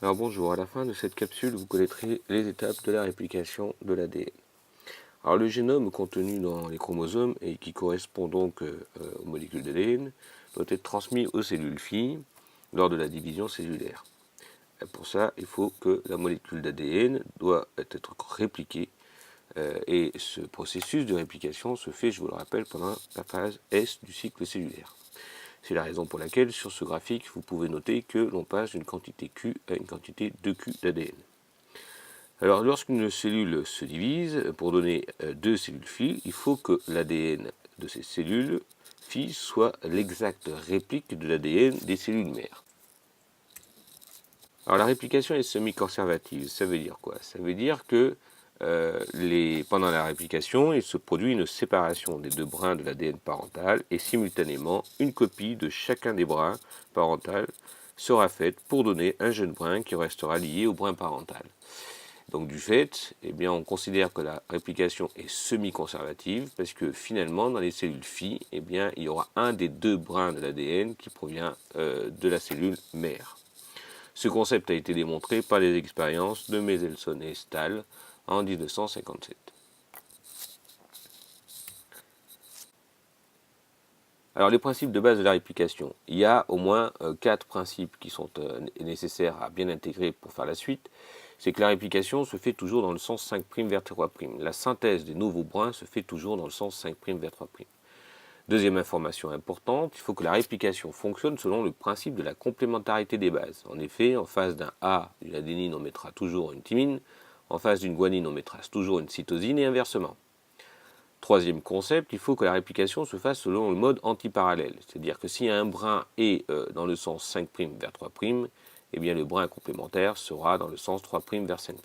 Alors bonjour, à la fin de cette capsule, vous connaîtrez les étapes de la réplication de l'ADN. Alors le génome contenu dans les chromosomes et qui correspond donc aux molécules d'ADN doit être transmis aux cellules filles lors de la division cellulaire. Et pour ça, il faut que la molécule d'ADN doit être répliquée et ce processus de réplication se fait, je vous le rappelle, pendant la phase S du cycle cellulaire. C'est la raison pour laquelle, sur ce graphique, vous pouvez noter que l'on passe d'une quantité Q à une quantité 2Q d'ADN. Alors, lorsqu'une cellule se divise, pour donner deux cellules filles, il faut que l'ADN de ces cellules filles soit l'exacte réplique de l'ADN des cellules mères. Alors, la réplication est semi-conservative. Ça veut dire quoi? Ça veut dire que pendant la réplication, il se produit une séparation des deux brins de l'ADN parental et simultanément, une copie de chacun des brins parentaux sera faite pour donner un jeune brin qui restera lié au brin parental. Donc du fait, eh bien, on considère que la réplication est semi-conservative parce que finalement, dans les cellules filles, eh bien, il y aura un des deux brins de l'ADN qui provient de la cellule mère. Ce concept a été démontré par les expériences de Mendelssohn et Stahl en 1957. Alors les principes de base de la réplication. Il y a au moins 4 principes qui sont nécessaires à bien intégrer pour faire la suite. C'est que la réplication se fait toujours dans le sens 5' vers 3'. La synthèse des nouveaux brins se fait toujours dans le sens 5' vers 3'. Deuxième information importante, il faut que la réplication fonctionne selon le principe de la complémentarité des bases. En effet, en face d'un A, d'une adénine, on mettra toujours une thymine. En face d'une guanine, on mettra toujours une cytosine et inversement. Troisième concept, il faut que la réplication se fasse selon le mode antiparallèle. C'est-à-dire que si un brin est dans le sens 5' vers 3', eh bien le brin complémentaire sera dans le sens 3' vers 5'.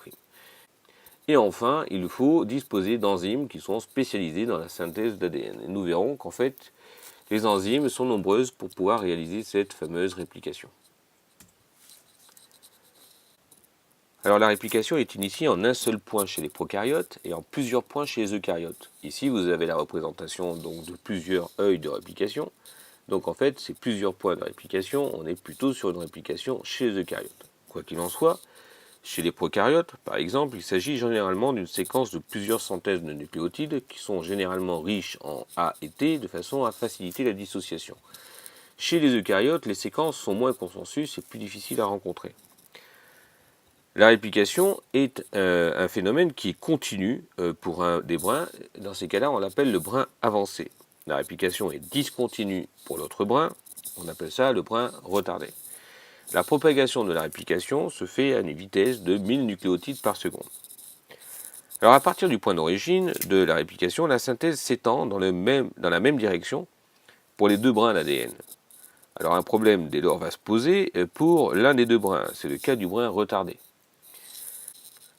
Et enfin, il faut disposer d'enzymes qui sont spécialisées dans la synthèse d'ADN. Et nous verrons qu'en fait, les enzymes sont nombreuses pour pouvoir réaliser cette fameuse réplication. Alors la réplication est initiée en un seul point chez les prokaryotes et en plusieurs points chez les eucaryotes. Ici, vous avez la représentation donc de plusieurs œils de réplication. Donc en fait, ces plusieurs points de réplication, on est plutôt sur une réplication chez les eucaryotes. Quoi qu'il en soit, chez les prokaryotes, par exemple, il s'agit généralement d'une séquence de plusieurs centaines de nucléotides qui sont généralement riches en A et T de façon à faciliter la dissociation. Chez les eucaryotes, les séquences sont moins consensus et plus difficiles à rencontrer. La réplication est un phénomène qui est continu pour des brins. Dans ces cas-là, on l'appelle le brin avancé. La réplication est discontinue pour l'autre brin. On appelle ça le brin retardé. La propagation de la réplication se fait à une vitesse de 1000 nucléotides par seconde. Alors à partir du point d'origine de la réplication, la synthèse s'étend dans la même direction pour les deux brins d'ADN. Alors un problème dès lors va se poser pour l'un des deux brins. C'est le cas du brin retardé.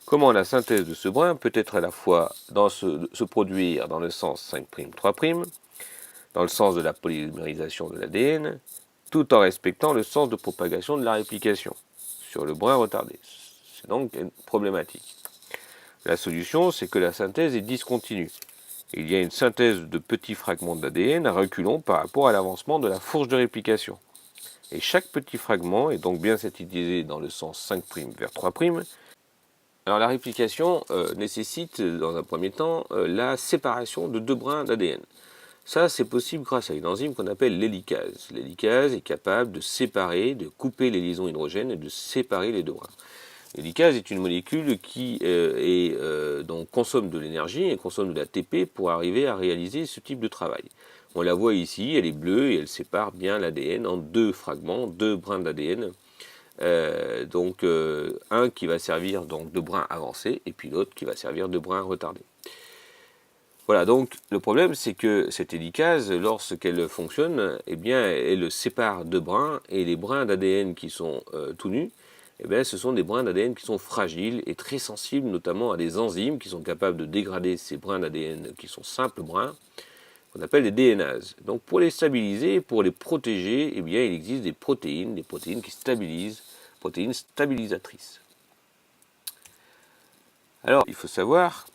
Comment la synthèse de ce brin peut être à la fois se produire dans le sens 5', 3', dans le sens de la polymérisation de l'ADN, tout en respectant le sens de propagation de la réplication sur le brin retardé. C'est donc une problématique. La solution, c'est que la synthèse est discontinue. Il y a une synthèse de petits fragments d'ADN à reculons par rapport à l'avancement de la fourche de réplication. Et chaque petit fragment est donc bien synthétisé dans le sens 5' vers 3'. Alors la réplication nécessite dans un premier temps la séparation de deux brins d'ADN. Ça, c'est possible grâce à une enzyme qu'on appelle l'hélicase. L'hélicase est capable de séparer, de couper les liaisons hydrogènes et de séparer les deux brins. L'hélicase est une molécule qui donc consomme de l'énergie et consomme de l'ATP pour arriver à réaliser ce type de travail. On la voit ici, elle est bleue et elle sépare bien l'ADN en deux fragments, deux brins d'ADN. Un qui va servir donc de brin avancé et puis l'autre qui va servir de brin retardé. Voilà, donc le problème c'est que cette hélicase, lorsqu'elle fonctionne, eh bien elle sépare deux brins et les brins d'ADN qui sont tout nus, eh bien, ce sont des brins d'ADN qui sont fragiles et très sensibles notamment à des enzymes qui sont capables de dégrader ces brins d'ADN qui sont simples brins, qu'on appelle les DNases. Donc pour les stabiliser, pour les protéger, eh bien, il existe des protéines qui stabilisent, protéines stabilisatrices. Alors il faut savoir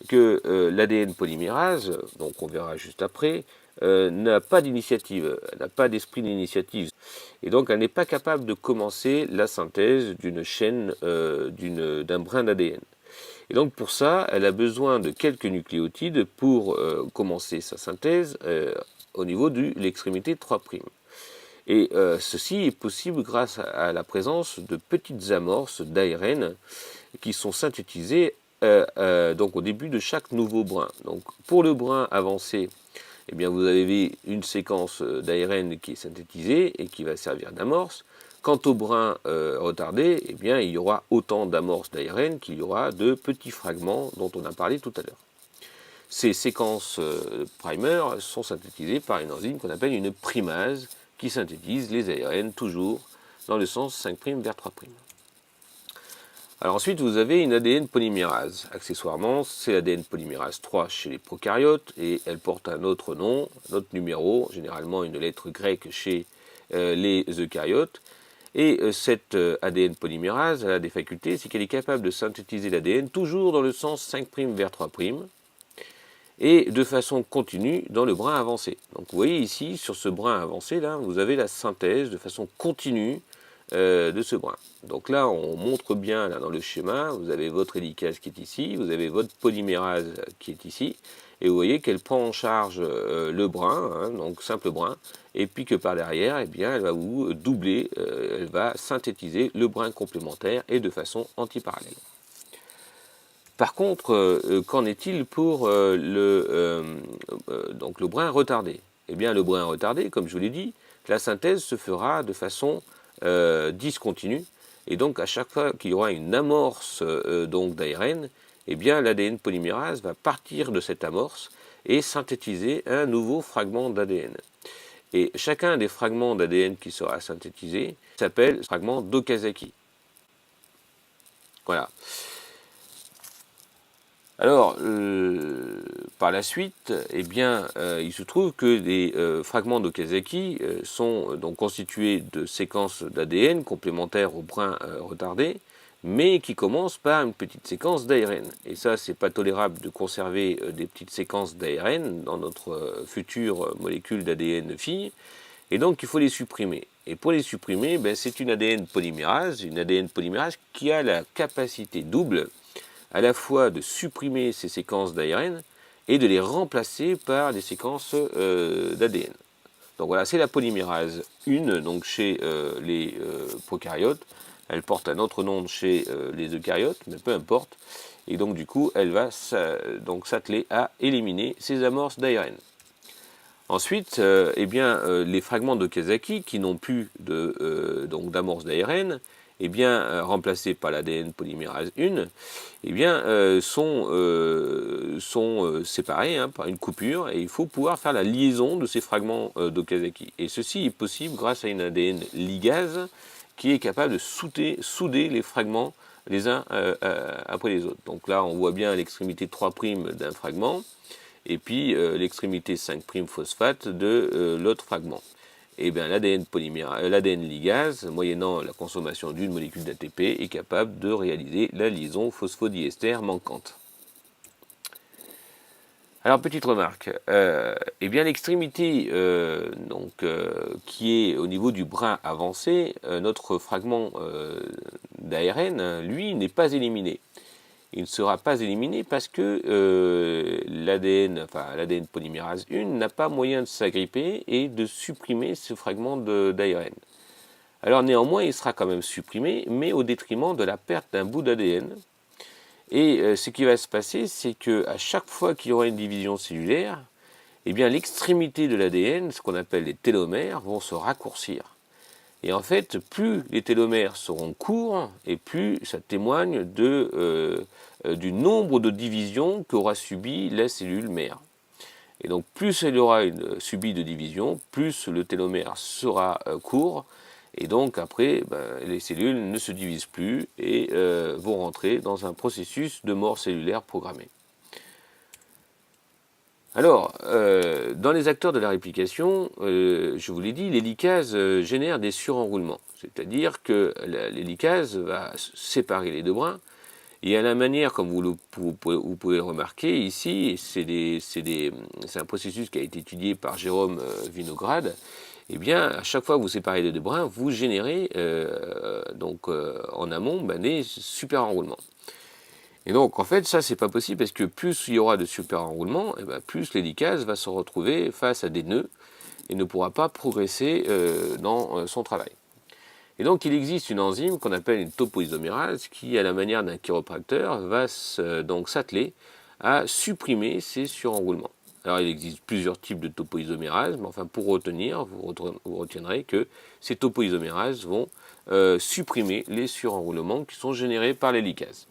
que l'ADN polymérase, donc on verra juste après, n'a pas d'initiative, n'a pas d'esprit d'initiative. Et donc elle n'est pas capable de commencer la synthèse d'une chaîne, d'un brin d'ADN. Et donc pour ça, elle a besoin de quelques nucléotides pour commencer sa synthèse au niveau de l'extrémité 3'. Et ceci est possible grâce à la présence de petites amorces d'ARN qui sont synthétisées donc au début de chaque nouveau brin. Donc pour le brin avancé, eh bien vous avez une séquence d'ARN qui est synthétisée et qui va servir d'amorce. Quant au brin retardé, eh bien il y aura autant d'amorces d'ARN qu'il y aura de petits fragments dont on a parlé tout à l'heure. Ces séquences primer sont synthétisées par une enzyme qu'on appelle une primase qui synthétise les ARN toujours dans le sens 5' vers 3'. Alors ensuite, vous avez une ADN polymérase. Accessoirement, c'est l'ADN polymérase 3 chez les prokaryotes et elle porte un autre nom, un autre numéro, généralement une lettre grecque chez les eucaryotes. Et cette ADN polymérase elle a des facultés, c'est qu'elle est capable de synthétiser l'ADN toujours dans le sens 5' vers 3' et de façon continue dans le brin avancé. Donc vous voyez ici, sur ce brin avancé, là, vous avez la synthèse de façon continue de ce brin. Donc là, on montre bien là, dans le schéma, vous avez votre hélicase qui est ici, vous avez votre polymérase qui est ici, et vous voyez qu'elle prend en charge le brin, hein, donc simple brin, et puis que par derrière, eh bien, elle va vous doubler, elle va synthétiser le brin complémentaire et de façon antiparallèle. Par contre, qu'en est-il pour donc le brin retardé? Eh bien, le brin retardé, comme je vous l'ai dit, la synthèse se fera de façon discontinue, et donc à chaque fois qu'il y aura une amorce donc d'ARN, eh bien l'ADN polymérase va partir de cette amorce et synthétiser un nouveau fragment d'ADN. Et chacun des fragments d'ADN qui sera synthétisé s'appelle fragment d'Okazaki. Voilà. Alors, par la suite, eh bien, il se trouve que les fragments d'Okazaki sont donc constitués de séquences d'ADN complémentaires au brin retardé, mais qui commencent par une petite séquence d'ARN. Et ça, c'est pas tolérable de conserver des petites séquences d'ARN dans notre future molécule d'ADN fille, et donc il faut les supprimer. Et pour les supprimer, ben, c'est une ADN polymérase qui a la capacité double à la fois de supprimer ces séquences d'ARN et de les remplacer par des séquences d'ADN. Donc voilà, c'est la polymérase 1, donc chez les prokaryotes. Elle porte un autre nom chez les eucaryotes, mais peu importe. Et donc du coup, elle va s'atteler à éliminer ces amorces d'ARN. Ensuite, eh bien, les fragments d'Okazaki qui n'ont plus d'amorce d'ARN, eh bien, remplacés par l'ADN polymérase 1, eh bien, sont séparés hein, par une coupure, et il faut pouvoir faire la liaison de ces fragments d'Okazaki. Et ceci est possible grâce à une ADN ligase qui est capable de souder les fragments les uns après les autres. Donc là, on voit bien l'extrémité 3' d'un fragment, et puis l'extrémité 5' phosphate de l'autre fragment. Et bien l'ADN ligase, moyennant la consommation d'une molécule d'ATP, est capable de réaliser la liaison phosphodiester manquante. Alors petite remarque, eh bien l'extrémité qui est au niveau du brin avancé, notre fragment d'ARN, lui, n'est pas éliminé. Il ne sera pas éliminé parce que l'ADN polymérase 1 n'a pas moyen de s'agripper et de supprimer ce fragment d'ARN. Alors néanmoins, il sera quand même supprimé, mais au détriment de la perte d'un bout d'ADN. Et ce qui va se passer, c'est qu'à chaque fois qu'il y aura une division cellulaire, eh bien l'extrémité de l'ADN, ce qu'on appelle les télomères, vont se raccourcir. Et en fait, plus les télomères seront courts, et plus ça témoigne du nombre de divisions qu'aura subi la cellule mère. Et donc, plus elle aura subi de divisions, plus le télomère sera court, et donc après, les cellules ne se divisent plus et vont rentrer dans un processus de mort cellulaire programmée. Alors, dans les acteurs de la réplication, je vous l'ai dit, l'hélicase génère des surenroulements. C'est-à-dire que l'hélicase va séparer les deux brins Et à la manière, comme vous pouvez le remarquer ici, c'est un processus qui a été étudié par Jérôme Vinograd. Eh bien, à chaque fois que vous séparez les deux brins, vous générez en amont des super enroulements. Et donc, en fait, ça, c'est pas possible parce que plus il y aura de super enroulements, plus l'hélicase va se retrouver face à des nœuds et ne pourra pas progresser dans son travail. Et donc, il existe une enzyme qu'on appelle une topoisomérase qui, à la manière d'un chiropracteur, va donc s'atteler à supprimer ces surenroulements. Alors, il existe plusieurs types de topoisomérases, mais enfin, pour retenir, vous retiendrez que ces topoisomérases vont supprimer les surenroulements qui sont générés par l'hélicase.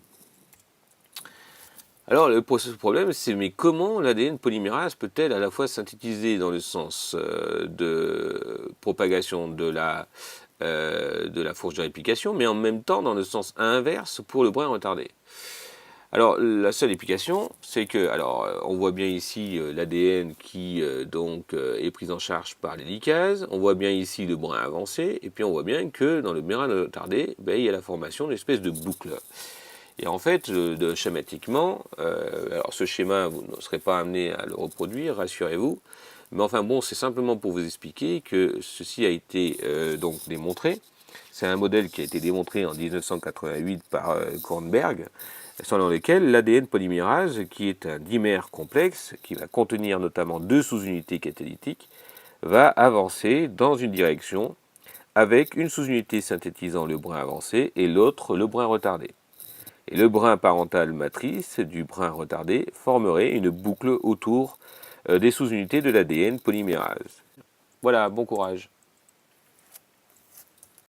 Alors, le problème, c'est mais comment l'ADN polymérase peut-elle à la fois synthétiser dans le sens de propagation de la fourche de réplication, mais en même temps dans le sens inverse pour le brin retardé? Alors, la seule explication, c'est que, on voit bien ici l'ADN qui est pris en charge par l'hélicase, on voit bien ici le brin avancé, et puis on voit bien que dans le brin retardé, il y a la formation d'une espèce de boucle. Et en fait, schématiquement, alors ce schéma, vous ne serez pas amené à le reproduire, rassurez-vous, mais enfin bon, c'est simplement pour vous expliquer que ceci a été donc démontré. C'est un modèle qui a été démontré en 1988 par Kornberg, selon lequel l'ADN polymérase, qui est un dimère complexe, qui va contenir notamment 2 sous-unités catalytiques, va avancer dans une direction avec une sous-unité synthétisant le brin avancé et l'autre le brin retardé. Et le brin parental matrice du brin retardé formerait une boucle autour des sous-unités de l'ADN polymérase. Voilà, bon courage.